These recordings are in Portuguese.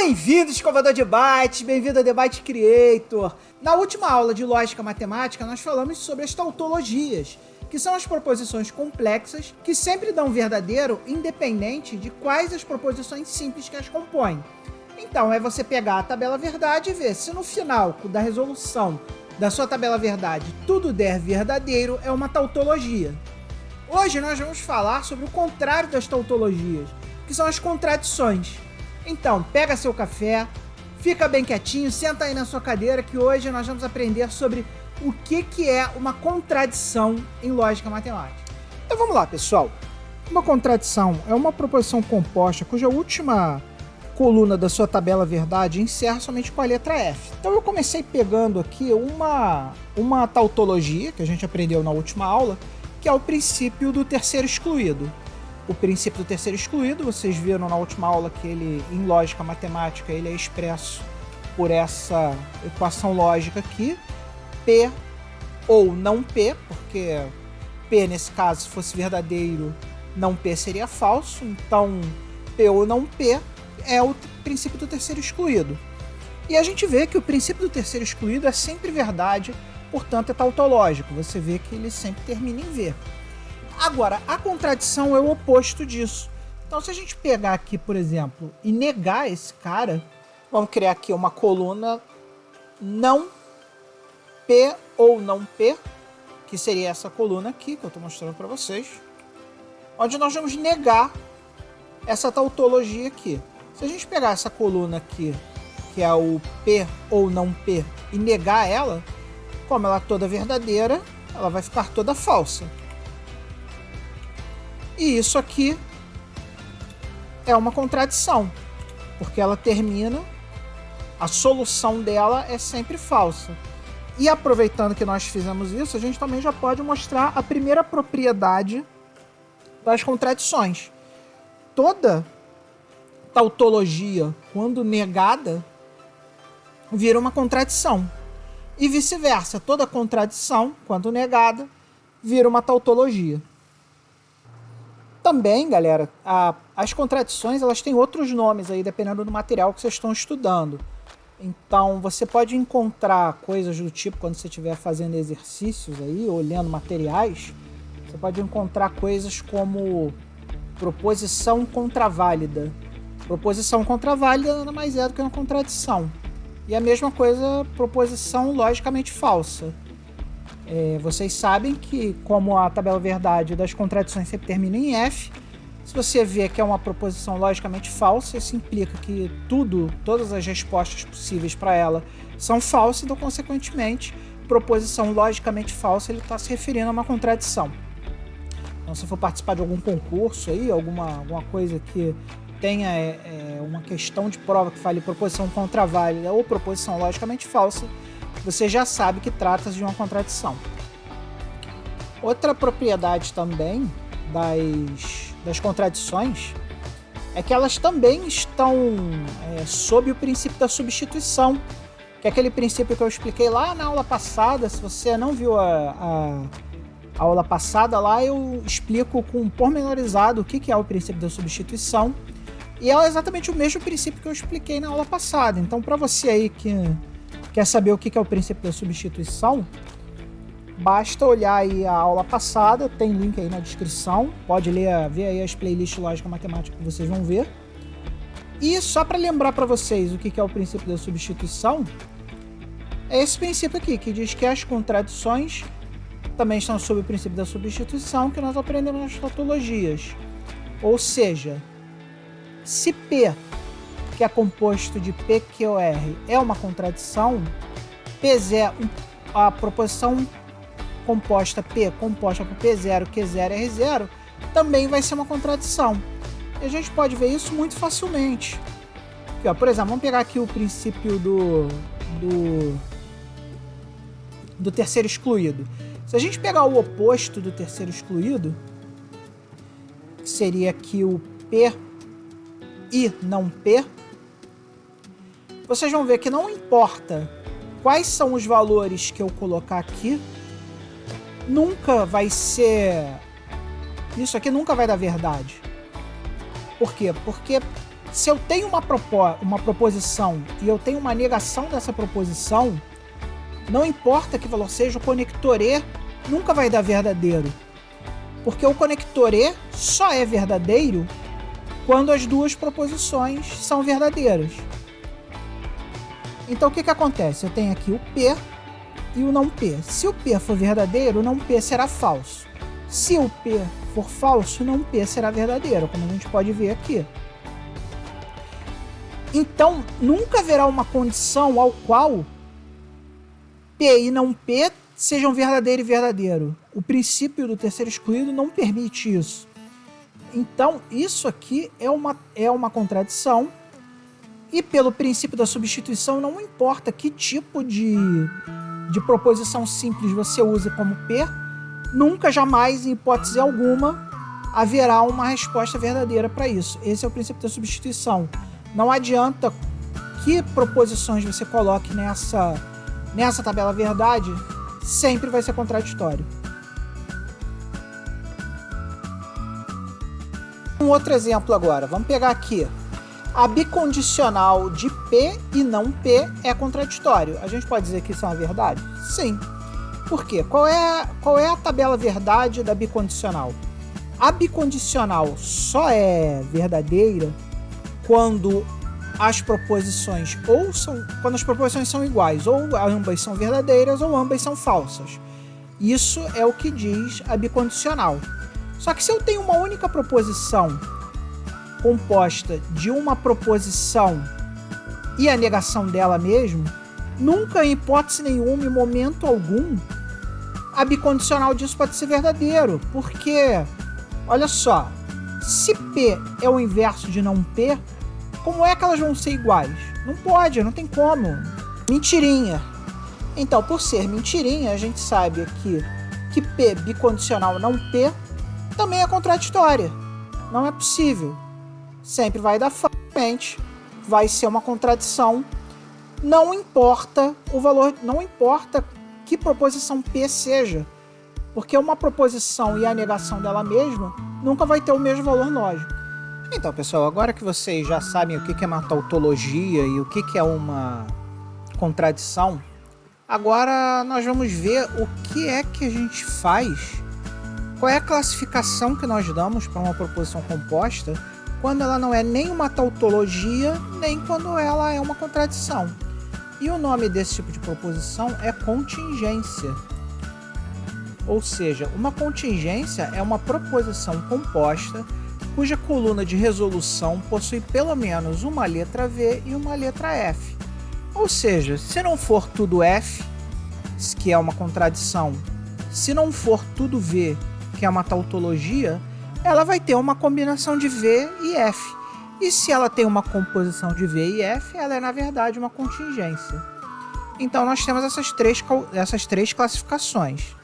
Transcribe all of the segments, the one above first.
Bem-vindo, escovador de bytes, bem-vindo a Debate Creator. Na última aula de lógica matemática, nós falamos sobre as tautologias, que são as proposições complexas que sempre dão verdadeiro, independente de quais as proposições simples que as compõem. Então, é você pegar a tabela verdade e ver se no final da resolução da sua tabela verdade tudo der verdadeiro, é uma tautologia. Hoje nós vamos falar sobre o contrário das tautologias, que são as contradições. Então, pega seu café, fica bem quietinho, senta aí na sua cadeira que hoje nós vamos aprender sobre o que é uma contradição em lógica matemática. Então vamos lá, pessoal. Uma contradição é uma proposição composta cuja última coluna da sua tabela verdade encerra somente com a letra F. Então eu comecei pegando aqui uma tautologia que a gente aprendeu na última aula, que é o princípio do terceiro excluído. O princípio do terceiro excluído, vocês viram na última aula que ele, em lógica matemática, ele é expresso por essa equação lógica aqui, P ou não P, porque P nesse caso, se fosse verdadeiro, não P seria falso, então P ou não P é o princípio do terceiro excluído. E a gente vê que o princípio do terceiro excluído é sempre verdade, portanto é tautológico, você vê que ele sempre termina em V. Agora, a contradição é o oposto disso. Então, se a gente pegar aqui, por exemplo, e negar esse cara, vamos criar aqui uma coluna não P ou não P, que seria essa coluna aqui, que eu estou mostrando para vocês, onde nós vamos negar essa tautologia aqui. Se a gente pegar essa coluna aqui, que é o P ou não P, e negar ela, como ela é toda verdadeira, ela vai ficar toda falsa. E isso aqui é uma contradição, porque ela termina, a solução dela é sempre falsa. E aproveitando que nós fizemos isso, a gente também já pode mostrar a primeira propriedade das contradições. Toda tautologia, quando negada, vira uma contradição. E vice-versa, toda contradição, quando negada, vira uma tautologia. Também, galera, as contradições elas têm outros nomes aí, dependendo do material que vocês estão estudando. Então, você pode encontrar coisas do tipo, quando você estiver fazendo exercícios aí, olhando materiais, você pode encontrar coisas como proposição contraválida. Proposição contraválida nada mais é do que uma contradição. E a mesma coisa, proposição logicamente falsa. Vocês sabem que, como a tabela verdade das contradições sempre termina em F, se você vê que é uma proposição logicamente falsa, isso implica que todas as respostas possíveis para ela são falsas, então, consequentemente, proposição logicamente falsa, ele está se referindo a uma contradição. Então, se for participar de algum concurso aí, alguma coisa que tenha uma questão de prova que fale proposição contraválida ou proposição logicamente falsa, você já sabe que trata-se de uma contradição. Outra propriedade também das contradições é que elas também estão sob o princípio da substituição, que é aquele princípio que eu expliquei lá na aula passada. Se você não viu a aula passada, lá eu explico com pormenorizado o que é o princípio da substituição, e é exatamente o mesmo princípio que eu expliquei na aula passada. Então, para você aí que quer saber o que é o princípio da substituição, basta olhar aí a aula passada, tem link aí na descrição, pode ver aí as playlists lógica matemática que vocês vão ver. E só para lembrar para vocês o que é o princípio da substituição, é esse princípio aqui, que diz que as contradições também estão sob o princípio da substituição, que nós aprendemos nas tautologias. Ou seja, se P, que é composto de PQR, é uma contradição, P0, a proposição composta P, composta por P0, Q0 e R0, também vai ser uma contradição. E a gente pode ver isso muito facilmente. Aqui, ó, por exemplo, vamos pegar aqui o princípio do terceiro excluído. Se a gente pegar o oposto do terceiro excluído, que seria aqui o P e não P, vocês vão ver que não importa quais são os valores que eu colocar aqui, nunca vai ser... Isso aqui nunca vai dar verdade. Por quê? Porque Se eu tenho uma proposição e eu tenho uma negação dessa proposição, não importa que valor seja, o conector E nunca vai dar verdadeiro. Porque o conector E só é verdadeiro quando as duas proposições são verdadeiras. Então o que acontece? Eu tenho aqui o P e o não P. Se o P for verdadeiro, o não P será falso. Se o P for falso, o não P será verdadeiro, como a gente pode ver aqui. Então, nunca haverá uma condição ao qual P e não P sejam verdadeiro e verdadeiro. O princípio do terceiro excluído não permite isso. Então, isso aqui é uma contradição. E pelo princípio da substituição, não importa que tipo de proposição simples você use como P, nunca, jamais, em hipótese alguma, haverá uma resposta verdadeira para isso. Esse é o princípio da substituição. Não adianta que proposições você coloque nessa tabela verdade, sempre vai ser contraditório. Um outro exemplo agora. Vamos pegar aqui. A bicondicional de P e não P é contraditório. A gente pode dizer que isso é uma verdade? Sim. Por quê? Qual é a tabela verdade da bicondicional? A bicondicional só é verdadeira quando as proposições quando as proposições são iguais, ou ambas são verdadeiras ou ambas são falsas. Isso é o que diz a bicondicional. Só que se eu tenho uma única proposição composta de uma proposição e a negação dela mesmo, nunca, em hipótese nenhuma, em momento algum, a bicondicional disso pode ser verdadeiro. Porque, olha só, se P é o inverso de não P, como é que elas vão ser iguais? Não pode, não tem como. Mentirinha. Então, por ser mentirinha, a gente sabe aqui que P bicondicional não P também é contraditória. Não é possível. Sempre vai dar frente, vai ser uma contradição. Não importa o valor, não importa que proposição P seja, porque uma proposição e a negação dela mesma nunca vai ter o mesmo valor lógico. Então, pessoal, agora que vocês já sabem o que é uma tautologia e o que é uma contradição, agora nós vamos ver o que é que a gente faz, qual é a classificação que nós damos para uma proposição composta quando ela não é nem uma tautologia, nem quando ela é uma contradição. E o nome desse tipo de proposição é contingência. Ou seja, uma contingência é uma proposição composta cuja coluna de resolução possui pelo menos uma letra V e uma letra F. Ou seja, se não for tudo F, que é uma contradição, se não for tudo V, que é uma tautologia, ela vai ter uma combinação de V e F. E se ela tem uma composição de V e F, ela é, na verdade, uma contingência. Então, nós temos essas três classificações: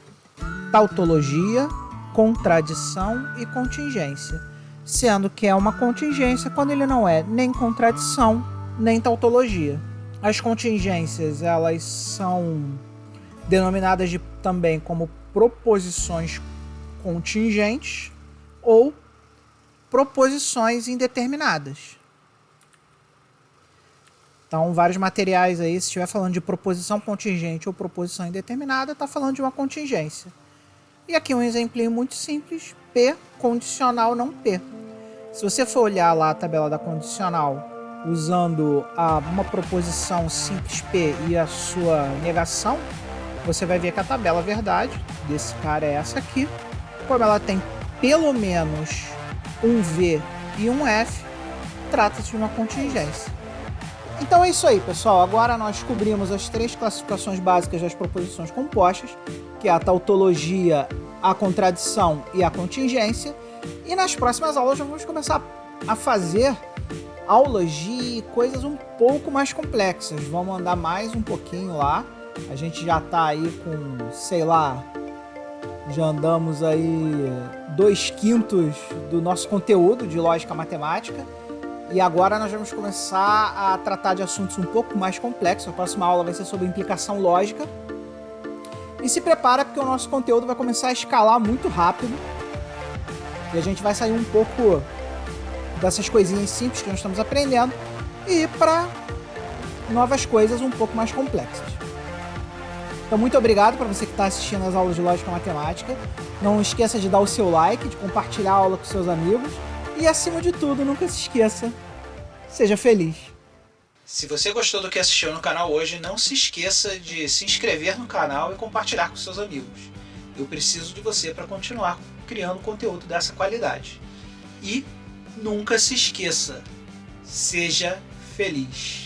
tautologia, contradição e contingência. Sendo que é uma contingência quando ele não é nem contradição, nem tautologia. As contingências, elas são denominadas também como proposições contingentes ou proposições indeterminadas. Então, vários materiais aí, se estiver falando de proposição contingente ou proposição indeterminada, está falando de uma contingência. E aqui um exemplinho muito simples: P condicional não P. Se você for olhar lá a tabela da condicional usando uma proposição simples P e a sua negação, você vai ver que a tabela verdade desse cara é essa aqui. Como ela tem pelo menos um V e um F, trata-se de uma contingência. Então é isso aí, pessoal. Agora nós cobrimos as três classificações básicas das proposições compostas, que é a tautologia, a contradição e a contingência. E nas próximas aulas nós vamos começar a fazer aulas de coisas um pouco mais complexas. Vamos andar mais um pouquinho lá. A gente já está aí com, sei lá, já andamos aí 2/5 do nosso conteúdo de lógica matemática. E agora nós vamos começar a tratar de assuntos um pouco mais complexos. A próxima aula vai ser sobre implicação lógica. E se prepara, porque o nosso conteúdo vai começar a escalar muito rápido. E a gente vai sair um pouco dessas coisinhas simples que nós estamos aprendendo e para novas coisas um pouco mais complexas. Então, muito obrigado para você que está assistindo as aulas de Lógica Matemática. Não esqueça de dar o seu like, de compartilhar a aula com seus amigos e, acima de tudo, nunca se esqueça, seja feliz. Se você gostou do que assistiu no canal hoje, não se esqueça de se inscrever no canal e compartilhar com seus amigos. Eu preciso de você para continuar criando conteúdo dessa qualidade. E nunca se esqueça, seja feliz.